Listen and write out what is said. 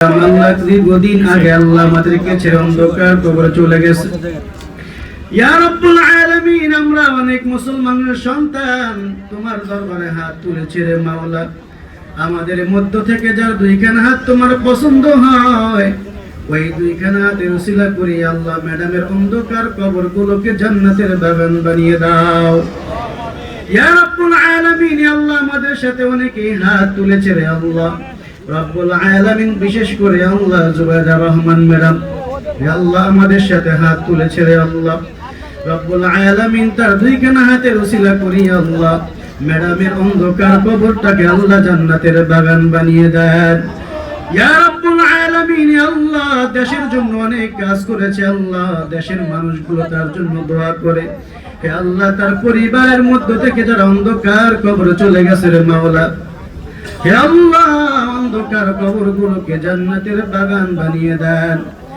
আল্লাহ দীর্ঘদিন আগে আল্লাহ আমাদেরকে ছেড়ে অন্ধকার কবরে চলে গেছে। ইয়া রাব্বুল আলামিন, আমরা অনেক মুসলমানের সন্তান তোমার দরবারে হাত তুলেছি রে মাওলা। আমাদের মধ্য থেকে যার দুইখানা হাত তোমার পছন্দ হয়, ওই দুইখানা হাতের উসিলা করি আল্লাহ ম্যাডামের অন্ধকার কবরগুলোকে জান্নাতের বাগান বানিয়ে দাও। ইয়া রাব্বুল আলামিন, আল্লাহ আমাদের সাথে অনেকেই হাত তুলেছে রে আল্লাহ রব্বুল আলামিন, বিশেষ করে আল্লাহ জুবাইদা রহমান ম্যাডাম আল্লাহ আমাদের সাথে হাত তুলেছে রে আল্লাহ রব্বুল আলামিন, তার দুইখানা হাতের উসিলা করি আল্লাহ ম্যাডামের অন্ধকার কবরটাকে আল্লাহ জান্নাতের বাগান বানিয়ে দেন। ইয়া রাব্বুল আলামিন, আল্লাহ দেশের জন্য অনেক কাজ করেছে আল্লাহ, দেশের মানুষগুলো তার জন্য দোয়া করে। হে আল্লাহ, তার পরিবারের মধ্য থেকে যারা অন্ধকার কবরে চলে গেছে রে মাওলা, হে আল্লাহ অন্ধকার কবরগুলোকে জান্নাতের বাগান বানিয়ে দেন।